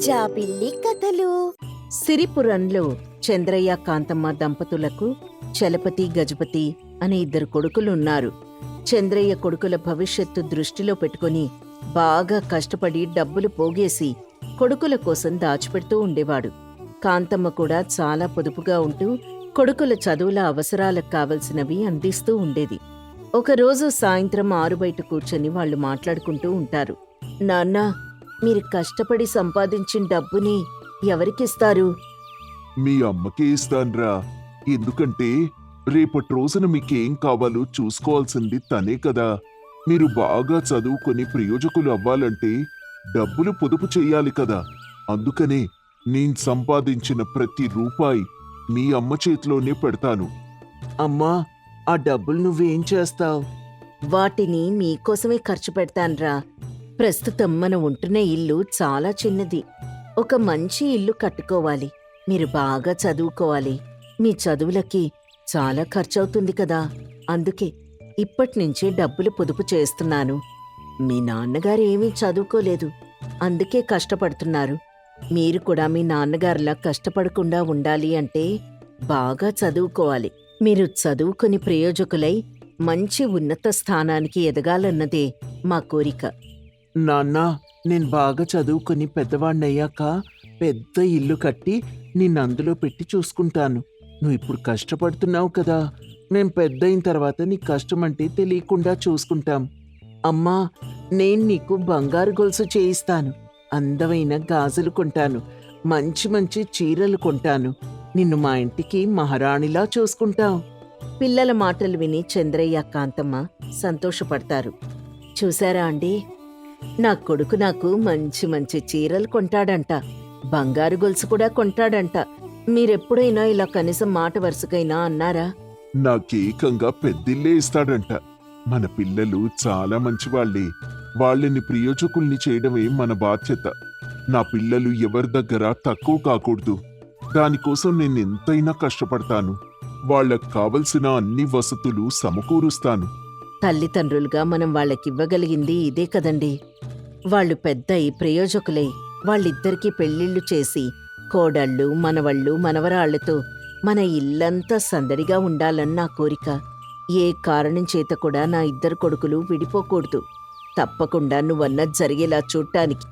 జాబిల్లి కథలు. సిరిపురంలో చంద్రయ్య కాంతమ్మ దంపతులకు చలపతి గజపతి అనే ఇద్దరు కొడుకులున్నారు. చంద్రయ్య కొడుకుల భవిష్యత్తు దృష్టిలో పెట్టుకుని బాగా కష్టపడి డబ్బులు పోగేసి కొడుకుల కోసం దాచిపెడుతూ ఉండేవాడు. కాంతమ్మ కూడా చాలా పొదుపుగా ఉంటూ కొడుకుల చదువుల అవసరాలకు కావలసినవి అందిస్తూ ఉండేది. ఒకరోజు సాయంత్రం ఆరుబయట కూర్చొని వాళ్ళు మాట్లాడుకుంటూ ఉంటారు. నాన్నా, మీరు కష్టపడి సంపాదించిన డబ్బుని ఎవరికిస్తారు? మీ అమ్మకే ఇస్తాన్రా. ఎందుకంటే రేపటి రోజున మీకేం కావాలో చూసుకోవాల్సింది తనే కదా. మీరు బాగా చదువుకొని ప్రయోజకులు అవ్వాలంటే డబ్బులు పొదుపు చెయ్యాలి కదా. అందుకనే నేను సంపాదించిన ప్రతి రూపాయి మీ అమ్మ చేతిలోనే పెడతాను. అమ్మా, ఆ డబ్బులు నువ్వేం చేస్తావు? వాటిని మీకోసమే ఖర్చు పెడతాన్రా. ప్రస్తుతం మనం ఉంటున్న ఇల్లు చాలా చిన్నది. ఒక మంచి ఇల్లు కట్టుకోవాలి. మీరు బాగా చదువుకోవాలి. మీ చదువులకి చాలా ఖర్చవుతుంది కదా. అందుకే ఇప్పటినుంచే డబ్బులు పొదుపు చేస్తున్నాను. మీ నాన్నగారు ఏమీ చదువుకోలేదు, అందుకే కష్టపడుతున్నారు. మీరు కూడా మీ నాన్నగారిలా కష్టపడకుండా ఉండాలి అంటే బాగా చదువుకోవాలి. మీరు చదువుకుని ప్రయోజకులై మంచి ఉన్నత స్థానానికి ఎదగాలన్నదే మా కోరిక. నాన్నా, నేను బాగా చదువుకుని పెద్దవాణ్ణయ్యాక పెద్ద ఇల్లు కట్టి నిన్నందులో పెట్టి చూసుకుంటాను. నువ్వు ఇప్పుడు కష్టపడుతున్నావు కదా, మేం పెద్దయిన తర్వాత నీ కష్టమంటే తెలియకుండా చూసుకుంటాం. అమ్మా, నేను నీకు బంగారు గొలుసు చేయిస్తాను, అందమైన గాజులు కొంటాను, మంచి మంచి చీరలు కొంటాను. నిన్ను మా ఇంటికి మహారాణిలా చూసుకుంటాం. పిల్లల మాటలు విని చంద్రయ్య కాంతమ్మ సంతోషపడతారు. చూశారా అండి, నా కొడుకు నాకు మంచి మంచి చీరలు కొంటాడంట, బంగారు గొలుసు కూడా కొంటాడంట. మీరెప్పుడైనా ఇలా కనీసం మాట వరుసకైనా అన్నారా? నాకేకంగా పెద్దిల్లే ఇస్తాడంట. మన పిల్లలు చాలా మంచివాళ్లే. వాళ్ళని ప్రయోజకుల్ని చేయడమే మన బాధ్యత. నా పిల్లలు ఎవరి దగ్గర తక్కువ కాకూడదు. దానికోసం నేను ఎంతైనా కష్టపడతాను. వాళ్లకు కావలసిన అన్ని వసతులు సమకూరుస్తాను. తల్లిదండ్రులుగా మనం వాళ్ళకివ్వగలిగింది ఇదే కదండి. వాళ్ళు పెద్దయి ప్రయోజకులై వాళ్ళిద్దరికీ పెళ్ళిళ్ళు చేసి కోడళ్ళు, మనవళ్ళు, మనవరాళ్లతో మన ఇల్లంతా సందడిగా ఉండాలని నా కోరిక. ఏ కారణం చేత కూడా నా ఇద్దరు కొడుకులు విడిపోకూడదు. తప్పకుండా నువ్వన్నది జరిగేలా చూడ్డానికి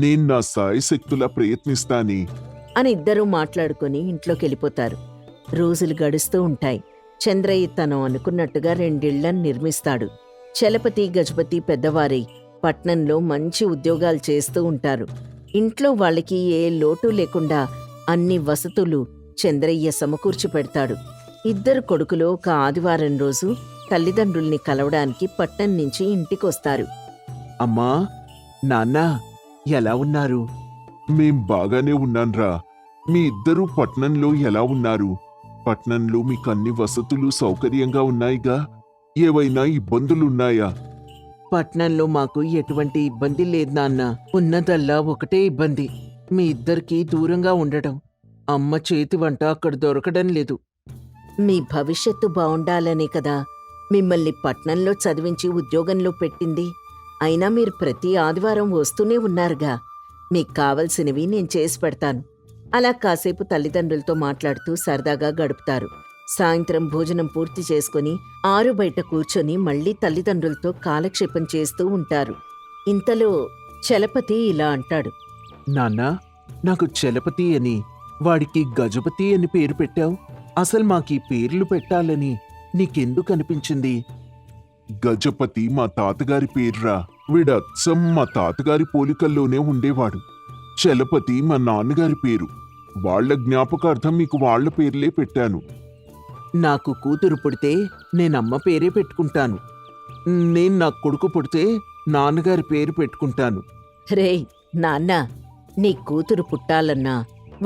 నేను నా సాయశక్తులా ప్రయత్నిస్తానే అని ఇద్దరూ మాట్లాడుకుని ఇంట్లోకెళ్ళిపోతారు. రోజులు గడుస్తూ ఉంటాయి. చంద్రయ్య తను అనుకున్నట్టుగా 2 ఇళ్లను నిర్మిస్తాడు. చలపతి, గజపతి పెద్దవారై పట్నంలో మంచి ఉద్యోగాలు చేస్తూ ఉంటారు. ఇంట్లో వాళ్ళకి ఏ లోటు లేకుండా అన్ని వసతులు చంద్రయ్య సమకూర్చి పెడతాడు. ఇద్దరు కొడుకులు ఒక ఆదివారం రోజు తల్లిదండ్రుల్ని కలవడానికి పట్నం నుంచి ఇంటికొస్తారు. అమ్మా, నాన్నా, ఎలా ఉన్నారు? మేం బాగానే ఉన్నాన్రా. మీ ఇద్దరూ పట్నంలో ఎలా ఉన్నారు? పట్నంలో మీకన్ని వసతులు సౌకర్యంగా ఉన్నాయిగా. ఏవైనా ఇబ్బందులున్నాయా? పట్నంలో మాకు ఎటువంటి ఇబ్బంది లేదు నాన్న. ఉన్నదల్లా ఒకటే ఇబ్బంది, మీ ఇద్దరికీ దూరంగా ఉండడం. అమ్మ చేతి వంట అక్కడ దొరకడం లేదు. మీ భవిష్యత్తు బావుండాలనే కదా మిమ్మల్ని పట్నంలో చదివించి ఉద్యోగంలో పెట్టింది. అయినా మీరు ప్రతి ఆదివారం వస్తూనే ఉన్నారుగా. మీకు కావలసినవి నేను చేసి పెడతాను. అలా కాసేపు తల్లిదండ్రులతో మాట్లాడుతూ సరదాగా గడుపుతారు. సాయంత్రం భోజనం పూర్తి చేసుకుని ఆరుబయట కూర్చొని మళ్లీ తల్లిదండ్రులతో కాలక్షేపం చేస్తూ ఉంటారు. ఇంతలో చలపతి ఇలా అంటాడు. నాన్నా, నాకు చలపతి అని, వాడికి గజపతి అని పేరు పెట్టావు. అసలు మాకీ పేర్లు పెట్టాలని నీకెందుకు అనిపించింది? గజపతి మా తాతగారి పేర్రా. వీడచ్చం మా తాతగారి పోలికల్లోనే ఉండేవాడు. చలపతి మా నాన్నగారి పేరు. వాళ్ల జ్ఞాపకార్థం మీకు వాళ్ల పేర్లే పెట్టాను. నాకు కూతురు పుడితే నేనమ్మ పేరే పెట్టుకుంటాను. నేను నా కొడుకు పుడితే నాన్నగారి పేరు పెట్టుకుంటాను. రేయ్ నాన్నా, నీ కూతురు పుట్టాలన్నా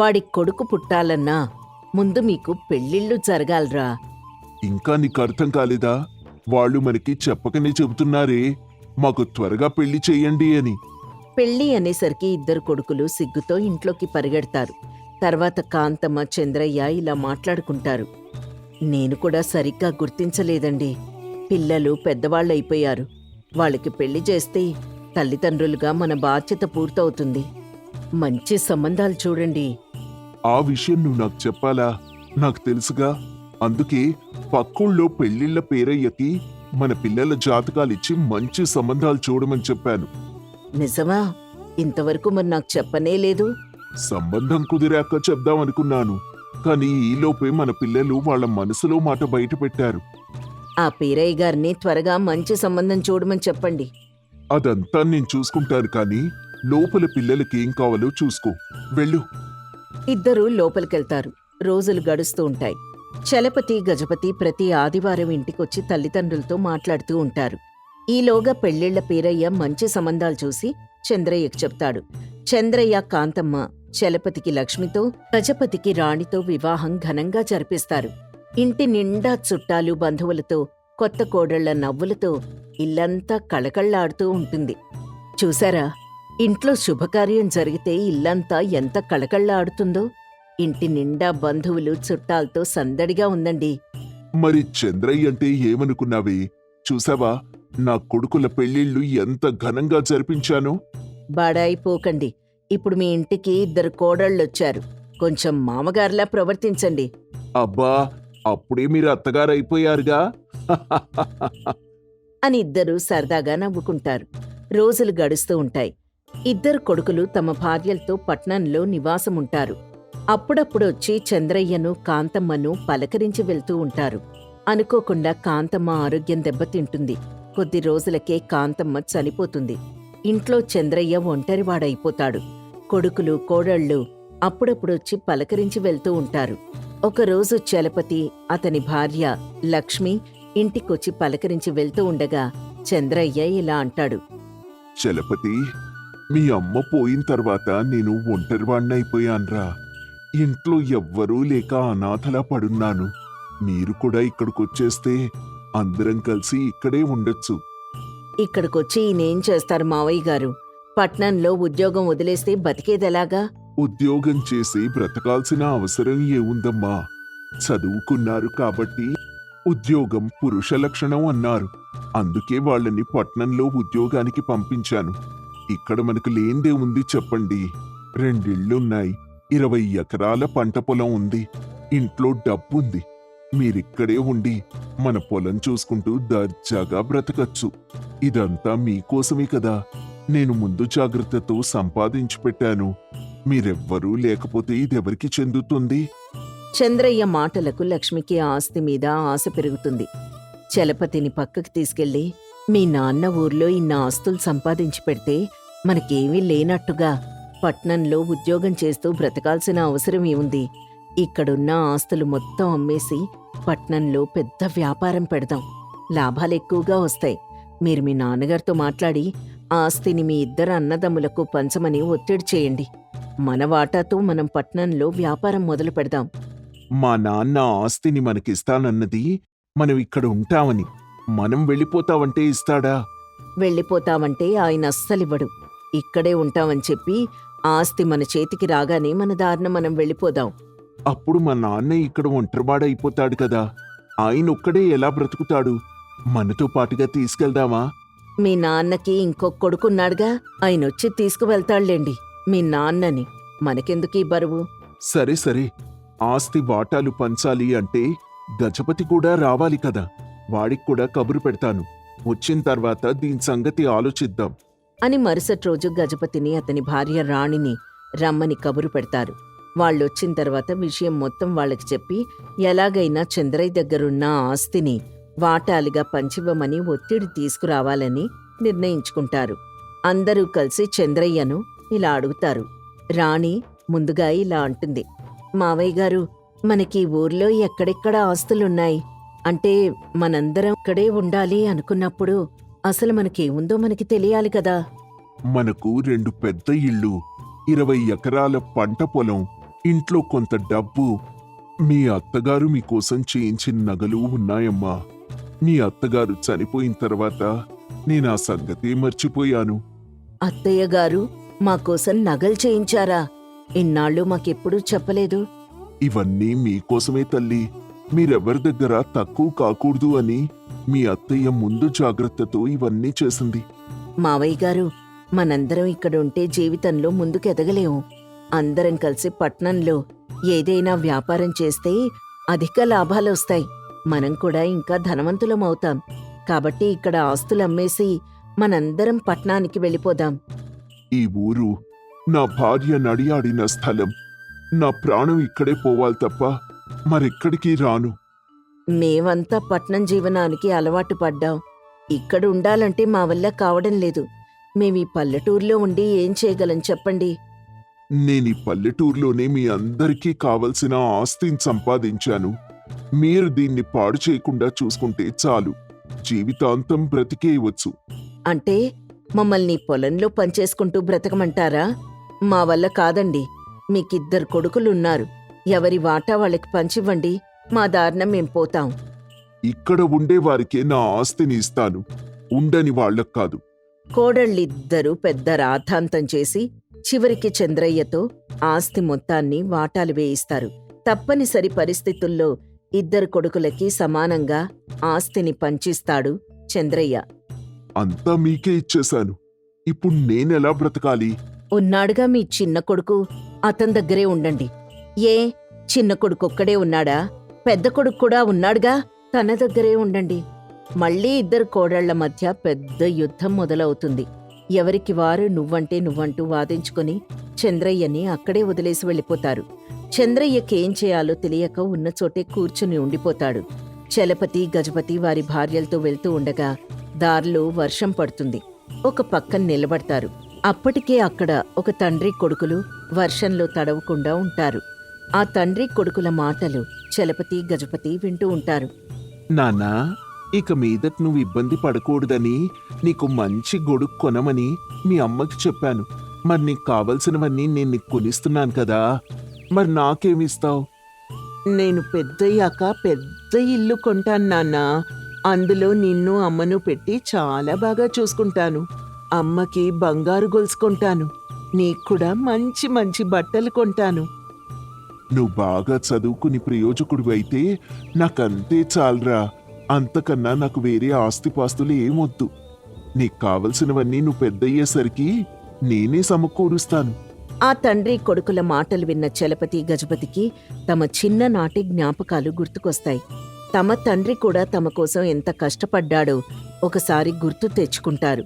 వాడి కొడుకు పుట్టాలన్నా ముందు మీకు పెళ్ళిళ్ళు జరగాలరా. ఇంకా నీకు అర్థం కాలేదా? వాళ్ళు మనకి చెప్పకనే చెబుతున్నారే, మాకు త్వరగా పెళ్లి చెయ్యండి అని. పెళ్ళి అనేసరికి ఇద్దరు కొడుకులు సిగ్గుతో ఇంట్లోకి పరిగెడతారు. తర్వాత కాంతమ్మ, చంద్రయ్య ఇలా మాట్లాడుకుంటారు. నేను కూడా సరిగ్గా గుర్తించలేదండి. పిల్లలు పెద్దవాళ్ళైపోయారు. వాళ్ళకి పెళ్లి చేస్తే తల్లిదండ్రులుగా మన బాధ్యత పూర్తవుతుంది. మంచి సంబంధాలు చూడండి. ఆ విషయం నువ్వు నాకు చెప్పాలా? నాకు తెలుసుగా. అందుకే పక్కూళ్ళో పెళ్లిళ్ల పేరయ్యకి మన పిల్లల జాతకాలిచ్చి మంచి సంబంధాలు చూడమని చెప్పాను. నిజమా? ఇంతవరకు మరి నాకు చెప్పనే లేదు. సంబంధం కుదిరాక చెప్దామనుకున్నాను, కానీ ఈలోపే మన పిల్లలు వాళ్ళ మనసులో మాట బయట పెట్టారు. ఆ పీరయ్య గారిని త్వరగా మంచి సంబంధం చూడమని చెప్పండి. అదంతా నేను చూసుకుంటాను, కానీ లోపల పిల్లలకి ఏం కావాలో చూసుకో. వెళ్ళు. ఇద్దరూ లోపలికెళ్తారు. రోజులు గడుస్తూ ఉంటాయి. చలపతి గజపతి ప్రతి ఆదివారం ఇంటికొచ్చి తల్లిదండ్రులతో మాట్లాడుతూ ఉంటారు. ఈలోగా పెళ్ళిళ్ల పీరయ్య మంచి సంబంధాలు చూసి చంద్రయ్యకు చెప్తాడు. చంద్రయ్య కాంతమ్మ చలపతికి లక్ష్మితో, గజపతికి రాణితో వివాహం ఘనంగా జరిపిస్తారు. ఇంటి నిండా చుట్టాలు బంధువులతో, కొత్త కోడళ్ల నవ్వులతో ఇల్లంతా కళకళ్లాడుతూ ఉంటుంది. చూసారా, ఇంట్లో శుభకార్యం జరిగితే ఇల్లంతా ఎంత కళకళ్లాడుతుందో. ఇంటి నిండా బంధువులు చుట్టాలతో సందడిగా ఉందండి. మరి చంద్రయ్య అంటే ఏమనుకున్నావే? చూసావా, నా కొడుకుల పెళ్లిళ్ళు ఎంత ఘనంగా జరిపించానో. బాడాయిపోకండి. ఇప్పుడు మీ ఇంటికి 2 కోడళ్ళొచ్చారు. కొంచెం మామగారిలా ప్రవర్తించండి. అబ్బా, అప్పుడే మీరు అత్తగారైపోయారుగా. అని ఇద్దరూ సరదాగా నవ్వుకుంటారు. రోజులు గడుస్తూ ఉంటాయి. 2 కొడుకులు తమ భార్యలతో పట్నంలో నివాసముంటారు. అప్పుడప్పుడొచ్చి చంద్రయ్యను కాంతమ్మను పలకరించి వెళ్తూ ఉంటారు. అనుకోకుండా కాంతమ్మ ఆరోగ్యం దెబ్బతింటుంది. కొద్ది రోజులకే కాంతమ్మ చనిపోతుంది. ఇంట్లో చంద్రయ్య ఒంటరివాడైపోతాడు. కొడుకులు కోడళ్ళు అప్పుడప్పుడొచ్చి పలకరించి వెళ్తూ ఉంటారు. ఒకరోజు చలపతి, అతని భార్య లక్ష్మి ఇంటికొచ్చి పలకరించి వెళ్తూ ఉండగా చంద్రయ్య ఇలా అంటాడు. చలపతి, మీ అమ్మ పోయిన తర్వాత నేను ఒంటరివాణ్ణైపోయాన్రా. ఇంట్లో ఎవ్వరూ లేక అనాథలా పడున్నాను. మీరు కూడా ఇక్కడికొచ్చేస్తే అందరం కలిసి ఇక్కడే ఉండొచ్చు. ఇక్కడికొచ్చి ఈయనేం చేస్తారు మావయ్య గారు? పట్నంలో ఉద్యోగం వదిలేస్తే బతికేదెలాగా? ఉద్యోగం చేసి బ్రతకాల్సిన అవసరం ఏముందమ్మా? చదువుకున్నారు కాబట్టి ఉద్యోగం పురుష లక్షణం అన్నారు. అందుకే వాళ్ళని పట్నంలో ఉద్యోగానికి పంపించాను. ఇక్కడ మనకు లేందే ఉంది చెప్పండి. 2 ఇళ్లున్నాయి, 20 ఎకరాల పంట పొలం ఉంది, ఇంట్లో డబ్బుంది. మీరిక్కడే ఉండి మన పొలం చూసుకుంటూ దర్జాగా బ్రతకచ్చు. ఇదంతా మీకోసమే కదా. నేను ముందు జాగ్రత్తతో సంపాదించి పెట్టాను. మీరెవ్వరూ లేకపోతే ఇదెవరికి చెందుతుంది? చంద్రయ్య మాటలకు లక్ష్మికి ఆస్తి మీద ఆశ పెరుగుతుంది. చలపతిని పక్కకి తీసుకెళ్లి, మీ నాన్న ఊర్లో ఇన్న ఆస్తులు సంపాదించి పెడితే మనకేమీ లేనట్టుగా పట్నంలో ఉద్యోగం చేస్తూ బ్రతకాల్సిన అవసరం ఏముంది? ఇక్కడున్న ఆస్తులు మొత్తం అమ్మేసి పట్నంలో పెద్ద వ్యాపారం పెడదాం. లాభాలెక్కువగా వస్తాయి. మీరు మీ నాన్నగారితో మాట్లాడి ఆస్తిని మీ 2 అన్నదమ్ములకు పంచమని ఒత్తిడి చేయండి. మన వాటాతో మనం పట్నంలో వ్యాపారం మొదలు పెడదాం. మా నాన్న ఆస్తిని మనకిస్తానన్నది మనం ఇక్కడ ఉంటామని. మనం వెళ్ళిపోతావంటే ఇస్తాడా? వెళ్ళిపోతామంటే ఆయన అస్సలివ్వడు. ఇక్కడే ఉంటామని చెప్పి ఆస్తి మన చేతికి రాగానే మన దారిన మనం వెళ్ళిపోదాం. అప్పుడు మా నాన్న ఇక్కడ ఒంటరివాడైపోతాడు కదా. ఆయనొక్కడే ఎలా బ్రతుకుతాడు? మనతో పాటుగా తీసుకెళ్దామా? మీ నాన్నకి ఇంకొక కొడుకున్నాడుగా, ఆయనొచ్చి తీసుకువెళ్తాళ్లేండి మీ నాన్నని. మనకెందుకీ బరువు? సరే సరే, ఆస్తి వాటాలు పంచాలి అంటే గజపతి కూడా రావాలి కదా. వాడికి కూడా కబురు పెడతాను. వచ్చిన తర్వాత దీని సంగతి ఆలోచిద్దాం అని మరుసటి రోజు గజపతిని, అతని భార్య రాణిని రమ్మని కబురు పెడతారు. వాళ్ళొచ్చిన తర్వాత విషయం మొత్తం వాళ్ళకి చెప్పి ఎలాగైనా చంద్రయ్య దగ్గరున్న ఆస్తిని వాటాలుగా పంచివ్వమని ఒత్తిడి తీసుకురావాలని నిర్ణయించుకుంటారు. అందరూ కలిసి చంద్రయ్యను ఇలా అడుగుతారు. రాణి ముందుగా ఇలా అంటుంది. మావయ్య గారు, మనకి ఊర్లో ఎక్కడెక్కడ ఆస్తులున్నాయి? అంటే మనందరం ఇక్కడే ఉండాలి అనుకున్నప్పుడు అసలు మనకేముందో మనకి తెలియాలి కదా. మనకు 2 పెద్ద ఇళ్ళు, 20 ఎకరాల పంట పొలం, ఇంట్లో కొంత డబ్బు, మీ అత్తగారు మీకోసం చేయించిన నగలు ఉన్నాయమ్మా. మీ అత్తగారు చనిపోయిన తర్వాత నేనా సంగతే మర్చిపోయాను. అత్తయ్య గారు మాకోసం నగలు చేయించారా? ఇన్నాళ్ళు మాకెప్పుడూ చెప్పలేదు. ఇవన్నీ మీకోసమే తల్లి. మీరెవరి దగ్గర తక్కువ కాకూడదు అని మీ అత్తయ్య ముందు జాగ్రత్తతో ఇవన్నీ చేసింది. మావయ్య గారు, మనందరం ఇక్కడ ఉంటే జీవితంలో ముందుకు ఎదగలేము. అందరం కలిసి పట్నంలో ఏదైనా వ్యాపారం చేస్తే అధిక లాభాలొస్తాయి. మనం కూడా ఇంకా ధనవంతులం అవుతాం. కాబట్టి ఇక్కడ ఆస్తులు అమ్మేసి మనందరం పట్నానికి వెళ్ళిపోదాం. ఈ ఊరు నా భార్య నడియాడిన స్థలం. నా ప్రాణం ఇక్కడే పోవాలి తప్ప మరెక్కడికి రాను. మేమంతా పట్నం జీవనానికి అలవాటు పడ్డాం. ఇక్కడ ఉండాలంటే మా వల్ల కావడం లేదు. మేమీ పల్లెటూరులో ఉండి ఏం చేయగలం చెప్పండి. నేనీ పల్లెటూరులోనే మీ అందరికీ కావలసిన ఆస్తిని సంపాదించాను. మీరు దీన్ని పాడు చేయకుండా చూసుకుంటే చాలు. జీవితాంతం బ్రతికేయవచ్చు. అంటే మమ్మల్ని పొలంలో పనిచేసుకుంటూ బ్రతకమంటారా? మా వల్ల కాదండి. మీకిద్దరు కొడుకులున్నారు. ఎవరి వాటా వాళ్ళకి పంచివ్వండి. మా దారిన మేం పోతాం. ఇక్కడ ఉండేవారికే నా ఆస్తిని ఇస్తాను, ఉండని వాళ్ళకు కాదు. కోడళ్ళిద్దరూ పెద్ద రాద్ధాంతం చేసి చివరికి చంద్రయ్యతో ఆస్తి మొత్తాన్ని వాటాలు వేయిస్తారు. తప్పనిసరి పరిస్థితుల్లో ఇద్దరు కొడుకులకి సమానంగా ఆస్తిని పంచిస్తాడు చంద్రయ్య. అంతా మీకే ఇచ్చేశాను. ఇప్పుడు నేనెలా బ్రతకాలి? ఉన్నాడుగా మీ చిన్న కొడుకు, అతని దగ్గరే ఉండండి. ఏ చిన్న కొడుకొక్కడే ఉన్నాడా? పెద్ద కొడుకు కూడా ఉన్నాడుగా, తన దగ్గరే ఉండండి. మళ్ళీ ఇద్దరు కోడళ్ల మధ్య పెద్ద యుద్ధం మొదలవుతుంది. ఎవరికి వారు నువ్వంటూ వాదించుకుని చంద్రయ్యని అక్కడే వదిలేసి వెళ్ళిపోతారు. చంద్రయ్యకేం చేయాలో తెలియక ఉన్న చోటే కూర్చుని ఉండిపోతాడు. చలపతి, గజపతి వారి భార్యలతో వెళ్తూ ఉండగా దారిలో వర్షం పడుతుంది. ఒక పక్కన నిలబడతారు. అప్పటికే అక్కడ ఒక తండ్రి కొడుకులు వర్షంలో తడవకుండా ఉంటారు. ఆ తండ్రి కొడుకుల మాటలు చలపతి, గజపతి వింటూ ఉంటారు. నాన్నా, ఇక మీదట నువ్వు ఇబ్బంది పడకూడదని నీకు మంచి గొడుగు కొనమని మీ అమ్మకి చెప్పాను. మరి నీకు కావలసినవన్నీ నేను నీకు కొనిస్తున్నాను కదా, మరి నాకేమిస్తావు? నేను పెద్దయ్యాక పెద్ద ఇల్లు కొంటాను నాన్నా. అందులో నిన్ను అమ్మను పెట్టి చాలా బాగా చూసుకుంటాను. అమ్మకి బంగారు గొలుసు కొంటాను. నీకు కూడా మంచి మంచి బట్టలు కొంటాను. నువ్వు బాగా చదువుకుని ప్రయోజకుడివి అయితే నాకంతే చాలరా. అంతకన్నా నాకు వేరే ఆస్తిపాస్తులు ఏమొద్దు. నీకు కావలసినవన్నీ నువ్వు పెద్దయ్యేసరికి నేనే సమకూరుస్తాను. ఆ తండ్రి కొడుకుల మాటలు విన్న చలపతి, గజపతికి తమ చిన్ననాటి జ్ఞాపకాలు గుర్తుకొస్తాయి. తమ తండ్రి కూడా తమ కోసం ఎంత కష్టపడ్డాడో ఒకసారి గుర్తు తెచ్చుకుంటారు.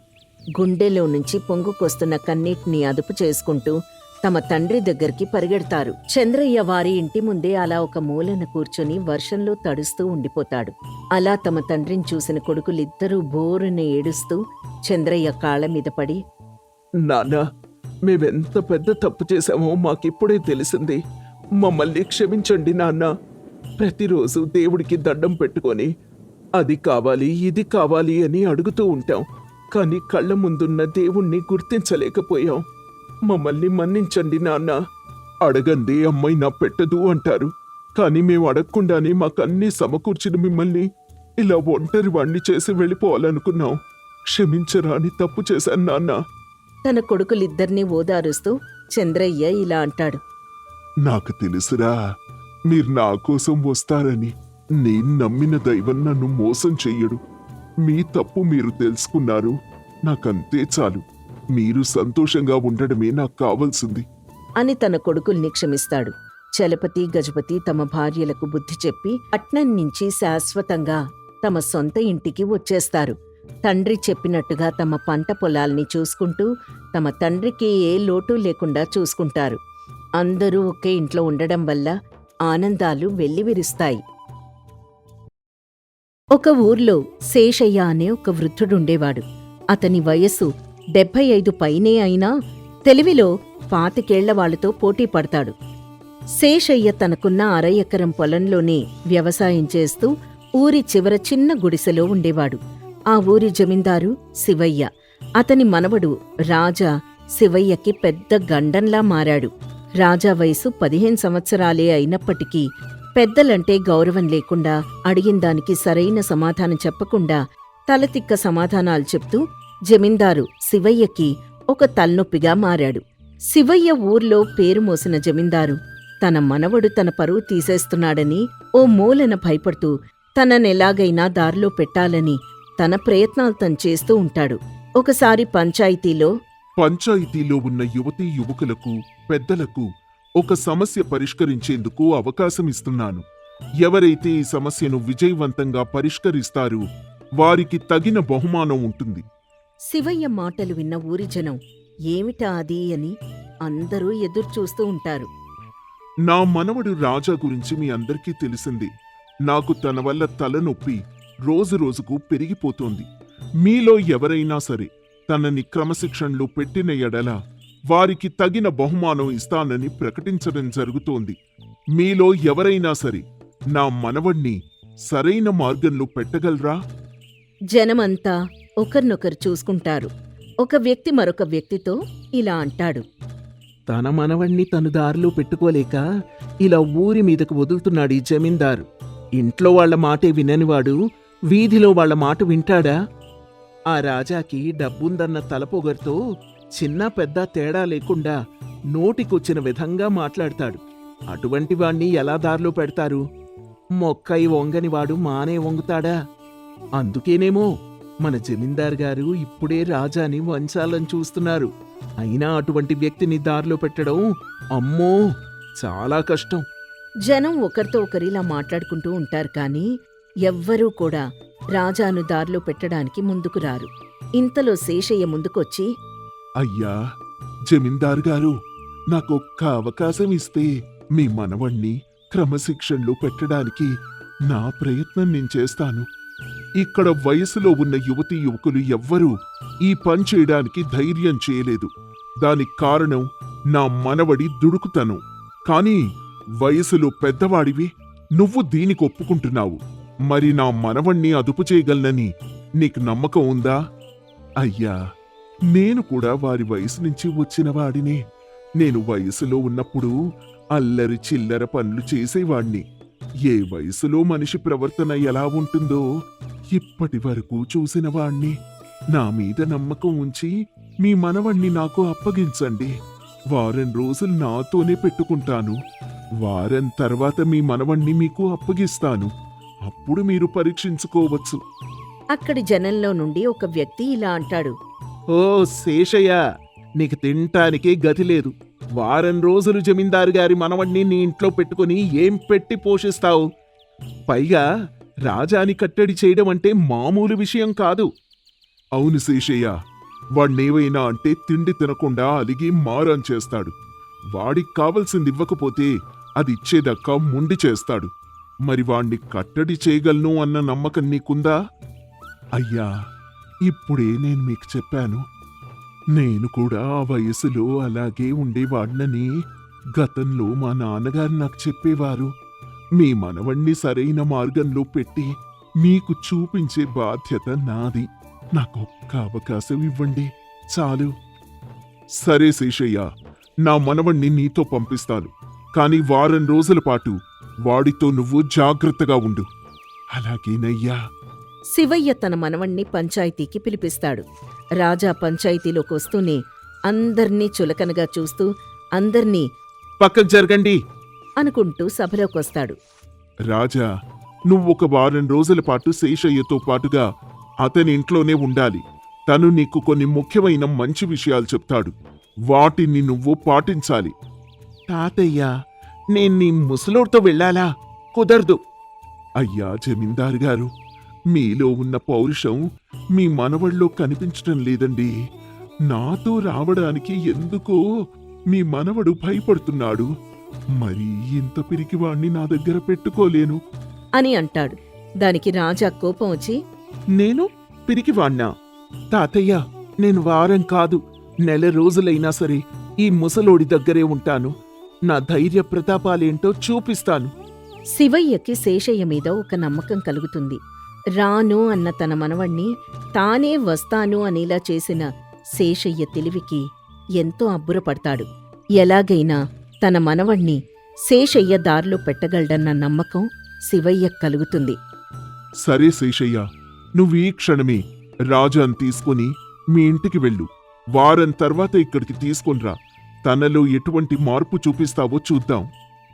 గుండెలో నుంచి పొంగుకొస్తున్న కన్నీటిని అదుపు చేసుకుంటూ తమ తండ్రి దగ్గరికి పరిగెడతారు. చంద్రయ్య వారి ఇంటి ముందే అలా ఒక మూలన కూర్చొని వర్షంలో తడుస్తూ ఉండిపోతాడు. అలా తమ తండ్రిని చూసిన కొడుకులిద్దరూ బోరున ఏడుస్తూ చంద్రయ్య కాళ్ల మీద పడి, నాన్నా, మేమెంత పెద్ద తప్పు చేశామో మాకిప్పుడే తెలిసింది. మమ్మల్ని క్షమించండి నాన్న. ప్రతిరోజు దేవుడికి దండం పెట్టుకొని అది కావాలి, ఇది కావాలి అని అడుగుతూ ఉంటాం. కానీ కళ్ళ ముందున్న దేవుణ్ణి గుర్తించలేకపోయాం. మమ్మల్ని మన్నించండి నాన్న. అడగందే అమ్మాయి నా పెట్టదు అంటారు. కానీ మేము అడగకుండానే మాకన్నీ సమకూర్చిన మిమ్మల్ని ఇలా ఒంటరి వాణ్ణి చేసి వెళ్ళిపోవాలనుకున్నాం. క్షమించరాని తప్పు చేశాను నాన్న. తన కొడుకులిద్దరినీ ఓదారుస్తూ చంద్రయ్య ఇలా అంటాడు. నాకు తెలుసురా, మీరు నా కోసం వస్తారని. నేను నమ్మిన దైవం నన్ను మోసం చెయ్యడు. మీ తప్పు మీరు తెలుసుకున్నారు, నాకంతే చాలు. మీరు సంతోషంగా ఉండడమే నాకు కావాల్సింది అని తన కొడుకుల్ని క్షమిస్తాడు. చలపతి, గజపతి తమ భార్యలకు బుద్ధి చెప్పి పట్నం నుంచి శాశ్వతంగా తమ సొంత ఇంటికి వచ్చేస్తారు. తండ్రి చెప్పినట్టుగా తమ పంట పొలాల్ని చూసుకుంటూ తమ తండ్రికి ఏ లోటు లేకుండా చూసుకుంటారు. అందరూ ఒకే ఇంట్లో ఉండడం వల్ల ఆనందాలు వెల్లివిరుస్తాయి. ఒక ఊర్లో శేషయ్య అనే ఒక వృద్ధుడుండేవాడు. అతని వయస్సు 75 పైనే అయినా తెలివిలో 25 వాళ్లతో పోటీ పడతాడు. శేషయ్య తనకున్న 1/2 ఎకరం పొలంలోనే వ్యవసాయం చేస్తూ ఊరి చివర చిన్న గుడిసెలో ఉండేవాడు. ఆ ఊరి జమీందారు శివయ్య. అతని మనవడు రాజా శివయ్యకి పెద్ద గండంలా మారాడు. రాజా వయసు 15 సంవత్సరాలే అయినప్పటికీ పెద్దలంటే గౌరవం లేకుండా, అడిగిందానికి సరైన సమాధానం చెప్పకుండా తలతిక్క సమాధానాలు చెప్తూ జమీందారు శివయ్యకి ఒక తలనొప్పిగా మారాడు. శివయ్య ఊర్లో పేరు మోసిన జమీందారు తన మనవడు తన పరువు తీసేస్తున్నాడని ఓ మూలన భయపడుతూ తననెలాగైనా దారిలో పెట్టాలని తన ప్రయత్నాలు తను చేస్తూ ఉంటాడు. ఒకసారి పంచాయతీలో, పంచాయతీలో ఉన్న యువతీ యువకులకు పెద్దలకు ఒక సమస్య పరిష్కరించేందుకు అవకాశం ఇస్తున్నాను. ఎవరైతే ఈ సమస్యను విజయవంతంగా పరిష్కరిస్తారో వారికి తగిన బహుమానం ఉంటుంది. శివయ్య మాటలు విన్న ఊరి జనం ఏమిటా అది అని అందరూ ఎదురుచూస్తూ ఉంటారు. నా మనవడు రాజా గురించి మీ అందరికీ తెలిసింది. నాకు తన వల్ల తలనొప్పి రోజురోజుకు పెరిగిపోతోంది. మీలో ఎవరైనా సరే తనని క్రమశిక్షణలో పెట్టిన ఎడల వారికి తగిన బహుమానం ఇస్తానని ప్రకటించడం జరుగుతోంది. మీలో ఎవరైనా సరే నా మనవణ్ణి సరైన మార్గంలో పెట్టగలరా? జనమంతా ఒకరినొకరు చూసుకుంటారు. ఒక వ్యక్తి మరొక వ్యక్తితో ఇలా అంటాడు. తన మనవణ్ణి తను దారిలో పెట్టుకోలేక ఇలా ఊరి మీదకు వదులుతున్నాడు ఈ జమీందారు. ఇంట్లో వాళ్ల మాటే విననివాడు వీధిలో వాళ్ల మాట వింటాడా? ఆ రాజాకి డబ్బుందన్న తలపొగరుతో చిన్న పెద్ద తేడా లేకుండా నోటికొచ్చిన విధంగా మాట్లాడతాడు. అటువంటి వాణ్ణి ఎలా దారిలో పెడతారు? మొక్కై వంగనివాడు మానే వంగుతాడా? అందుకేనేమో మన జమీందార్ గారు ఇప్పుడే రాజాని వంచాలని చూస్తున్నారు. అయినా అటువంటి వ్యక్తిని దారిలో పెట్టడం అమ్మో చాలా కష్టం. జనం ఒకరితో ఒకరిలా మాట్లాడుకుంటూ ఉంటారు కానీ ఎవ్వరూ కూడా రాజాను దారిలో పెట్టడానికి ముందుకు రారు. ఇంతలో శేషయ్య ముందుకొచ్చి, అయ్యా జమీందారు గారు, నాకొక్క అవకాశం ఇస్తే మీ మనవణ్ణి క్రమశిక్షణలో పెట్టడానికి నా ప్రయత్నం నేను చేస్తాను. ఇక్కడ వయసులో ఉన్న యువతీ యువకులు ఎవ్వరూ ఈ పని చేయడానికి ధైర్యం చేయలేదు. దానికి కారణం నా మనవడి దుడుకుతనం. కానీ వయసులో పెద్దవాడివి నువ్వు దీనికి ఒప్పుకుంటున్నావు. మరి నా మనవణ్ణి అదుపు చేయగలనని నీకు నమ్మకం ఉందా? అయ్యా, నేను కూడా వారి వయసు నుంచి వచ్చిన వాడినే. నేను వయసులో ఉన్నప్పుడు అల్లరి చిల్లర పనులు చేసేవాణ్ణి. ఏ వయసులో మనిషి ప్రవర్తన ఎలా ఉంటుందో ఇప్పటి వరకు చూసిన వాణ్ణి. నా మీద నమ్మకం ఉంచి మీ మనవణ్ణి నాకు అప్పగించండి. వారం రోజులు నాతోనే పెట్టుకుంటాను. వారం తర్వాత మీ మనవణ్ణి మీకు అప్పగిస్తాను. అప్పుడు మీరు పరీక్షించుకోవచ్చు. అక్కడి జనంలో నుండి ఒక వ్యక్తి ఇలా అంటాడు. ఓ శేషయ్య, నీకు తింటానికే గతి లేదు. వారం రోజులు జమీందారు గారి మనవణ్ణి నీ ఇంట్లో పెట్టుకుని ఏం పెట్టి పోషిస్తావు? పైగా రాజాని కట్టడి చేయడం అంటే మామూలు విషయం కాదు. అవును శేషయ్య, వాణ్ణేవైనా అంటే తిండి తినకుండా అలిగి మారం చేస్తాడు. వాడికి కావలసింది ఇవ్వకపోతే అది ఇచ్చేదక్క ముండి చేస్తాడు. మరి వాణ్ణి కట్టడి చేయగలను అన్న నమ్మకం నీకుందా? అయ్యా, ఇప్పుడే నేను మీకు చెప్పాను. నేను కూడా ఆ వయసులో అలాగే ఉండేవాడినని గతంలో మా నాన్నగారు నాకు చెప్పేవారు. మీ మనవణ్ణి సరైన మార్గంలో పెట్టి మీకు చూపించే బాధ్యత నాది. నాకొక్క అవకాశం ఇవ్వండి చాలు. సరే శేషయ్య, నా మనవణ్ణి నీతో పంపిస్తాను. కాని వారం రోజుల పాటు వాడితో నువ్వు జాగ్రత్తగా ఉండు. అలాగేనయ్యా. శివయ్య తన మనవణ్ణి పంచాయతీకి పిలిపిస్తాడు. రాజా పంచాయతీలోకి వస్తూనే అందర్నీ చులకనగా చూస్తూ అందర్నీ పక్కకు జరగండి అనుకుంటూ సభలోకొస్తాడు. రాజా, నువ్వొక వారం రోజుల పాటు శేషయ్యతో పాటుగా అతని ఇంట్లోనే ఉండాలి. తను నీకు కొన్ని ముఖ్యమైన మంచి విషయాలు చెప్తాడు. వాటిని నువ్వు పాటించాలి. తాతయ్య, నేను నీ ముసలోడితో వెళ్ళాలా? కుదరదు. అయ్యా జమీందారు గారు, మీలో ఉన్న పౌరుషం మీ మనవళ్ళలో కనిపించటం లేదండి. నాతో రావడానికి ఎందుకో మీ మనవడు భయపడుతున్నాడు. మరి ఇంత పిరికివాణ్ణి నా దగ్గర పెట్టుకోలేను అని అంటాడు. దానికి రాజా కోపం వచ్చి, నేను పిరికివాణ్ణా? తాతయ్య, నేను వారం కాదు నెల రోజులైనా సరే ఈ ముసలోడి దగ్గరే ఉంటాను. నా ధైర్య ప్రతాపాలేంటో చూపిస్తాను. శివయ్యకి శేషయ్య మీద ఒక నమ్మకం కలుగుతుంది. రాను అన్న తన మనవణ్ణి తానే వస్తాను అనేలా చేసిన శేషయ్య తెలివికి ఎంతో అబ్బురపడతాడు. ఎలాగైనా తన మనవణ్ణి శేషయ్య దారిలో పెట్టగలడన్న నమ్మకం శివయ్యకు కలుగుతుంది. సరే శేషయ్య, నువ్వీ క్షణమే రాజాను తీసుకుని మీ ఇంటికి వెళ్ళు. వారం తర్వాత ఇక్కడికి తీసుకునిరా. తనలో ఎటువంటి మార్పు చూపిస్తావో చూద్దాం.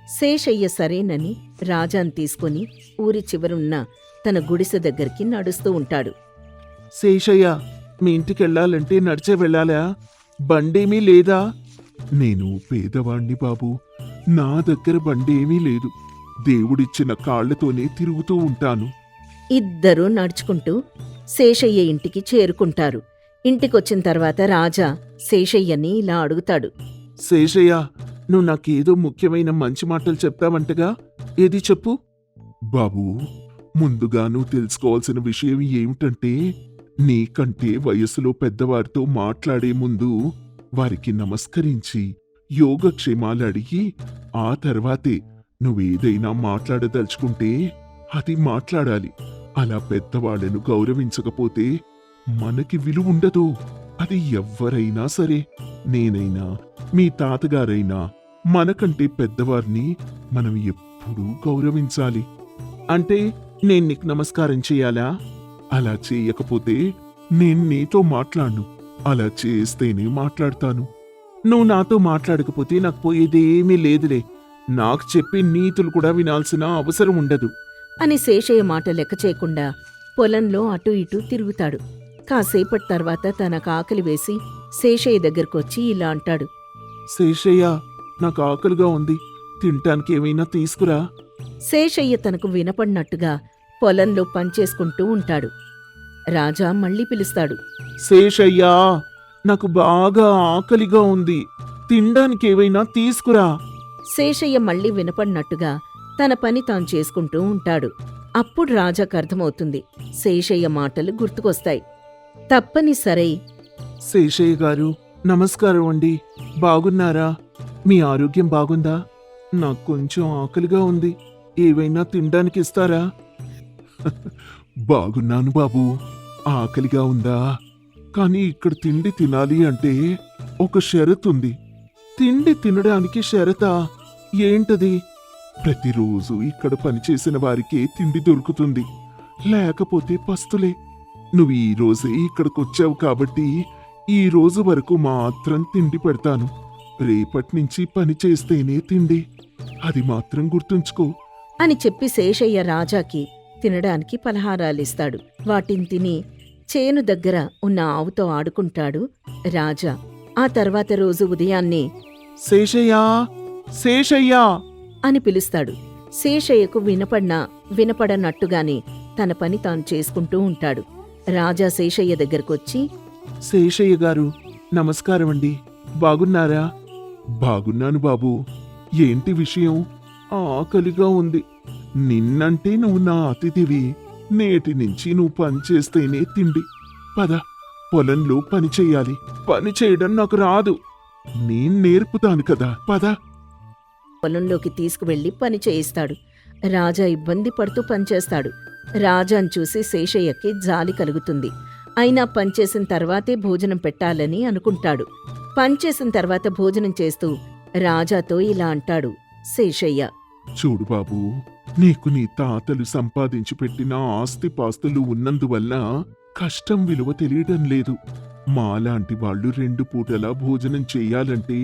శేషయ్య సరేనని రాజాను తీసుకుని ఊరి చివరున్న తన గుడిసె దగ్గరికి నడుస్తూ ఉంటాడు. శేషయ్య, మీ ఇంటికెళ్ళాలంటే నడిచే వెళ్ళాలా? బండేమీ లేదా? నేను పేదవాణ్ణి బాబు. నా దగ్గర బండేమీ లేదు. దేవుడిచ్చిన కాళ్లతోనే తిరుగుతూ ఉంటాను. ఇద్దరూ నడుచుకుంటూ శేషయ్య ఇంటికి చేరుకుంటారు. ఇంటికొచ్చిన తర్వాత రాజా శేషయ్యని ఇలా అడుగుతాడు. శేషయ్య, నువ్వు నాకేదో ముఖ్యమైన మంచి మాటలు చెప్తావంటగా, ఏది చెప్పు. బాబూ, ముందుగా నువ్వు తెలుసుకోవాల్సిన విషయం ఏమిటంటే, నీకంటే వయసులో పెద్దవారితో మాట్లాడే ముందు వారికి నమస్కరించి యోగక్షేమాలు అడిగి ఆ తర్వాతే నువ్వేదైనా మాట్లాడదలుచుకుంటే అది మాట్లాడాలి. అలా పెద్దవాళ్లను గౌరవించకపోతే మనకి విలువ ఉండదు. అది ఎవ్వరైనా సరే, నేనైనా మీ తాతగారైనా, మనకంటే పెద్దవారిని మనం ఎప్పుడూ గౌరవించాలి. అంటే నేను నీకు నమస్కారం చెయ్యాలా? అలా చేయకపోతే నేను నీతో మాట్లాడను. అలా చేస్తేనే మాట్లాడతాను. నువ్వు నాతో మాట్లాడకపోతే నాకు పోయేదేమీ లేదులే. నాకు చెప్పే నీతులు కూడా వినాల్సిన అవసరం ఉండదు. అని శేషయ్య మాట లెక్క చేయకుండా పొలంలో అటూ ఇటూ తిరుగుతాడు. కాసేపటి తర్వాత తనకు ఆకలి వేసి శేషయ్య దగ్గరకొచ్చి ఇలా అంటాడు. శేషయ్య, నాకు ఆకలిగా ఉంది, తినటానికి ఏమైనా తీసుకురా. శేషయ్య తనకు వినపడినట్టుగా పొలంలో పనిచేసుకుంటూ ఉంటాడు. రాజా మళ్ళీ పిలుస్తాడు. శేషయ్యా, నాకు బాగా ఆకలిగా ఉంది, తినడానికి ఏవైనా తీసుకురా. శేషయ్య మళ్ళీ వినపడినట్టుగా తన పని తాను చేసుకుంటూ ఉంటాడు. అప్పుడు రాజాకు అర్థమవుతుంది. శేషయ్య మాటలు గుర్తుకొస్తాయి. తప్పనిసరై, శేషయ్య గారు, నమస్కారం అండి. బాగున్నారా? మీ ఆరోగ్యం బాగుందా? నాకు కొంచెం ఆకలిగా ఉంది, ఏవైనా తినడానికి ఇస్తారా? బాగున్నాను బాబూ. ఆకలిగా ఉందా? కానీ ఇక్కడ తిండి తినాలి అంటే ఒక షరతుంది. తిండి తినడానికి షరతా? ఏంటది? ప్రతిరోజు ఇక్కడ పనిచేసిన వారికే తిండి దొరుకుతుంది, లేకపోతే పస్తులే. నువ్వు ఈ రోజే ఇక్కడికొచ్చావు కాబట్టి ఈ రోజు వరకు మాత్రం తిండి పెడతాను. రేపట్నుంచి పని చేస్తేనే తిండి, అది మాత్రం గుర్తుంచుకో అని చెప్పి శేషయ్య రాజాకి తినడానికి పలహారాలిస్తాడు. వాటిని తిని చేను దగ్గర ఉన్న ఆవుతో ఆడుకుంటాడు రాజా. ఆ తర్వాత రోజు ఉదయాన్నే శేషయ్యా, శేషయ్యా అని పిలుస్తాడు. శేషయ్యకు వినపడనట్టుగానే తన పని తాను చేసుకుంటూ ఉంటాడు. రాజా శేషయ్య దగ్గరకొచ్చి, శేషయ్య గారు, నమస్కారం అండి. బాగున్నారా? బాగున్నాను బాబూ. ఏంటి విషయం? ఆకలిగా ఉంది. నిన్నంటే నువ్వు నా అతిథివి. నేటి నుంచి నువ్వు పని చేస్తేనే తిండి. పద, పొలంలో పని చెయ్యాలి. పని చేయడం నాకు రాదు. నేను నేర్పుతాను కదా, పద. పొలంలోకి తీసుకువెళ్లి పని చేయిస్తాడు. రాజా ఇబ్బంది పడుతూ పనిచేస్తాడు. రాజాను చూసి శేషయ్యకి జాలి కలుగుతుంది. అయినా పనిచేసిన తర్వాతే భోజనం పెట్టాలని అనుకుంటాడు. పనిచేసిన తర్వాత భోజనం చేస్తూ రాజాతో ఇలా అంటాడు శేషయ్య. చూడు బాబూ, నీకు నీ తాతలు సంపాదించి పెట్టిన ఆస్తిపాస్తులు ఉన్నందువల్ల కష్టం విలువ తెలియడం లేదు. మాలాంటి వాళ్ళు 2 పూటలా భోజనం చెయ్యాలంటే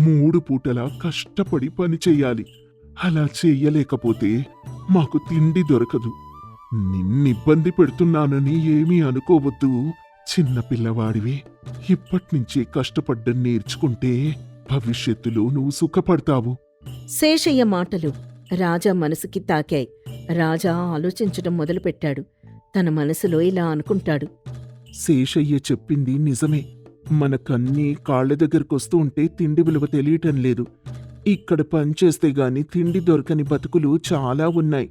3 పూటలా కష్టపడి పని చెయ్యాలి. అలా చెయ్యలేకపోతే మాకు తిండి దొరకదు. నిన్నిబ్బంది పెడుతున్నానని ఏమీ అనుకోవద్దు. చిన్న పిల్లవాడివి. ఇప్పట్నుంచే కష్టపడ్డం నేర్చుకుంటే భవిష్యత్తులో నువ్వు సుఖపడతావు. శేషయ్య మాటలు రాజా మనసుకి తాకాయి. రాజా ఆలోచించటం మొదలుపెట్టాడు. తన మనసులో ఇలా అనుకుంటాడు. శేషయ్య చెప్పింది నిజమే. మనకన్నీ కాళ్ల దగ్గరకొస్తూ ఉంటే తిండి విలువ తెలియటం లేదు. ఇక్కడ పనిచేస్తే గాని తిండి దొరకని బతుకులు చాలా ఉన్నాయి.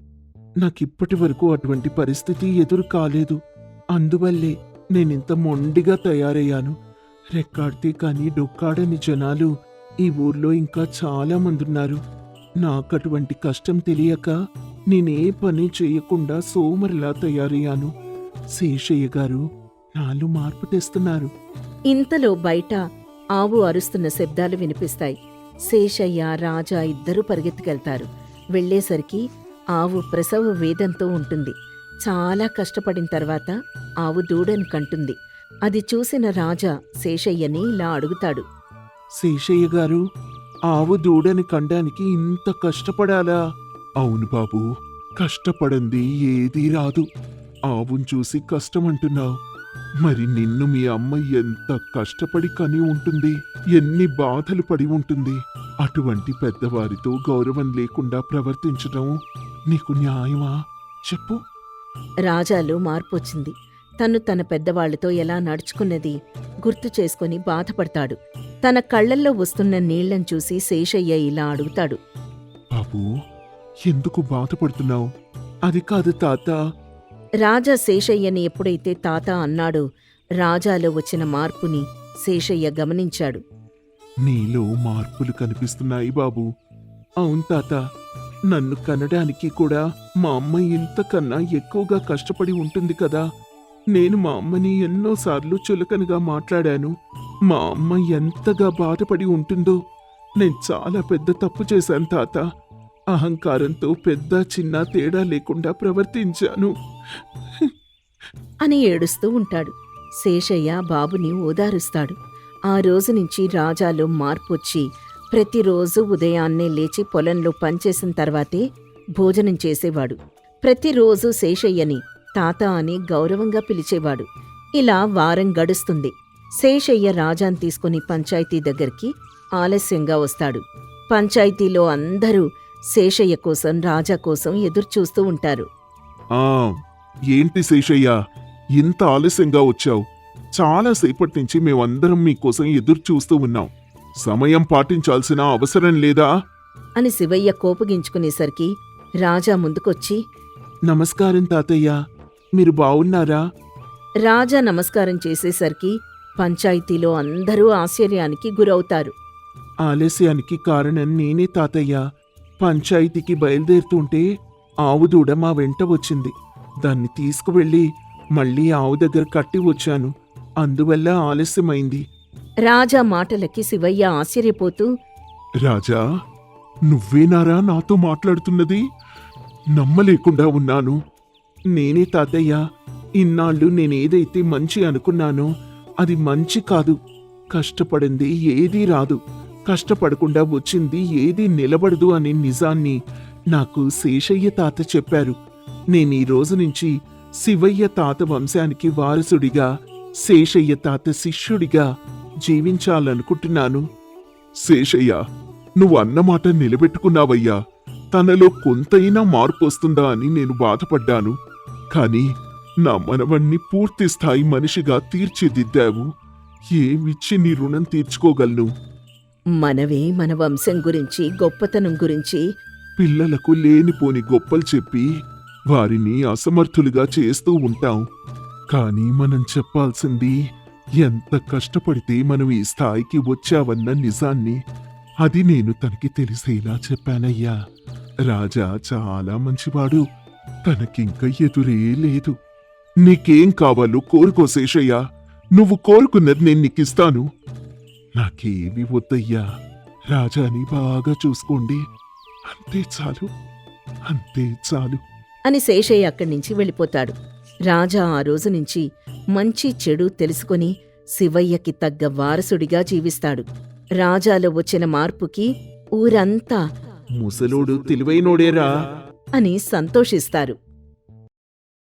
నాకిప్పటి వరకు అటువంటి పరిస్థితి ఎదురు కాలేదు. అందువల్లే నేనింత మొండిగా తయారయ్యాను. రెక్కాడితే కాని డొక్కాడని జనాలు ఈ ఊర్లో ఇంకా చాలా మందున్నారు. నాకటువంటి కష్టం తెలియక నేనే పని చేయకుండా సోమరిలా తయారయ్యాను. శేషయ్య గారు నాలో మార్పు తెస్తున్నారు. ఇంతలో బయట ఆవు అరుస్తున్న శబ్దాలు వినిపిస్తాయి. శేషయ్య, రాజా ఇద్దరూ పరిగెత్తుకెళ్తారు. వెళ్లేసరికి ఆవు ప్రసవ వేదంతో ఉంటుంది. చాలా కష్టపడిన తర్వాత ఆవు దూడను కంటుంది. అది చూసిన రాజా శేషయ్యని ఇలా అడుగుతాడు. శేషయ్య గారు, ఆవు దూడని కండానికి ఇంత కష్టపడాలా? అవును బాబూ, కష్టపడంది ఏదీ రాదు. ఆవును చూసి కష్టమంటున్నావు. మరి నిన్ను మీ అమ్మ ఎంత కష్టపడి కని ఉంటుంది, ఎన్ని బాధలు పడి ఉంటుంది. అటువంటి పెద్దవారితో గౌరవం లేకుండా ప్రవర్తించడం నీకు న్యాయమా చెప్పు? రాజాలో మార్పొచ్చింది. తను తన పెద్దవాళ్లతో ఎలా నడుచుకున్నది గుర్తు చేసుకుని బాధపడతాడు. తన కళ్ళల్లో వస్తున్న నీళ్లను చూసి శేషయ్య ఇలా అడుగుతాడు. బాబూ, ఎందుకు బాధపడుతున్నావు? అది కాదు తాత. రాజా శేషయ్యని ఎప్పుడైతే తాత అన్నాడో రాజాలో వచ్చిన మార్పుని శేషయ్య గమనించాడు. నీలో మార్పులు కనిపిస్తున్నాయి బాబూ. అవును తాత, నన్ను కనడానికి కూడా మా అమ్మ ఇంతకన్నా ఎక్కువగా కష్టపడి ఉంటుంది కదా. నేను మా అమ్మని ఎన్నోసార్లు చులకనగా మాట్లాడాను. మా అమ్మ ఎంతగా బాధపడి ఉంటుందో. నేను చాలా పెద్ద తప్పు చేశాను తాత. అహంకారంతో పెద్ద చిన్న తేడా లేకుండా ప్రవర్తించాను అని ఏడుస్తూ ఉంటాడు. శేషయ్య బాబుని ఓదారుస్తాడు. ఆ రోజు నుంచి రాజాలో మార్పొచ్చి ప్రతిరోజు ఉదయాన్నే లేచి పొలంలో పనిచేసిన తర్వాతే భోజనం చేసేవాడు. ప్రతిరోజు శేషయ్యని తాత అని గౌరవంగా పిలిచేవాడు. ఇలా వారం గడుస్తుంది. శేషయ్య రాజాని తీసుకుని పంచాయతీ దగ్గరికి ఆలస్యంగా వస్తాడు. పంచాయతీలో అందరూ శేషయ్య కోసం, రాజా కోసం ఎదురుచూస్తూ ఉంటారు. ఆ ఏంటి శేషయ్య, ఇంత ఆలస్యంగా వచ్చావు? చాలాసేపటి నుంచి మేమందరం మీకోసం ఎదురు చూస్తూ ఉన్నాం. సమయం పాటించాల్సిన అవసరం లేదా? అని శివయ్య కోపగించుకునేసరికి రాజా ముందుకొచ్చి, నమస్కారం తాతయ్య, మీరు బావున్నారా? రాజా నమస్కారం చేసేసరికి పంచాయతీలో అందరూ ఆశ్చర్యానికి గురవుతారు. ఆలస్యానికి కారణం నేనే తాతయ్య. పంచాయతీకి బయలుదేరుతుంటే ఆవు దూడ మా వెంట వచ్చింది. దాన్ని తీసుకువెళ్ళి మళ్ళీ ఆవు దగ్గర కట్టి వచ్చాను. అందువల్ల ఆలస్యమైంది. రాజా మాటలకి శివయ్య ఆశ్చర్యపోతూ, రాజా, నువ్వేనారా నాతో మాట్లాడుతున్నది? నమ్మలేకుండా ఉన్నాను. నేనే తాతయ్య. ఇన్నాళ్ళు నేనేదైతే మంచి అనుకున్నానో అది మంచి కాదు. కష్టపడింది ఏదీ రాదు, కష్టపడకుండా వచ్చింది ఏదీ నిలబడదు అనే నిజాన్ని నాకు శేషయ్య తాత చెప్పారు. నేనీ రోజు నుంచి శివయ్య తాత వంశానికి వారసుడిగా, శేషయ్య తాత శిష్యుడిగా జీవించాలనుకుంటున్నాను. శేషయ్య, నువ్వు అన్నమాట నిలబెట్టుకున్నావయ్యా. తనలో కొంతైనా మార్పు వస్తుందా అని నేను బాధపడ్డాను. కాని నా మనవణ్ణి పూర్తి స్థాయి మనిషిగా తీర్చిదిద్దావు. ఏమిచ్చి నీ రుణం తీర్చుకోగలను? మనవే మన వంశం గురించి, గొప్పతనం గురించి పిల్లలకు లేనిపోని గొప్పలు చెప్పి వారిని అసమర్థులుగా చేస్తూ ఉంటాం. కానీ మనం చెప్పాల్సింది ఎంత కష్టపడితే మనం ఈ స్థాయికి వచ్చావన్న నిజాన్ని. అది నేను తనకి తెలిసేలా చెప్పానయ్యా. రాజా చాలా మంచివాడు. తనకింక ఎదురే లేదు. నీకేం కావాలో కోరుకో శేషయ్య. నువ్వు కోరుకున్నది నేను నీకిస్తాను. నాకేమి వద్దయ్యా. రాజాని బాగా చూసుకోండి. అంతే చాలు, అంతే చాలు అని శేషయ్య అక్కడి నుంచి వెళ్ళిపోతాడు. రాజా ఆ రోజు నుంచి మంచి చెడు తెలుసుకుని శివయ్యకి తగ్గ వారసుడిగా జీవిస్తాడు. రాజాలో వచ్చిన మార్పుకి ఊరంతా ముసలోడు తెలివైనోడేరా అని సంతోషిస్తారు.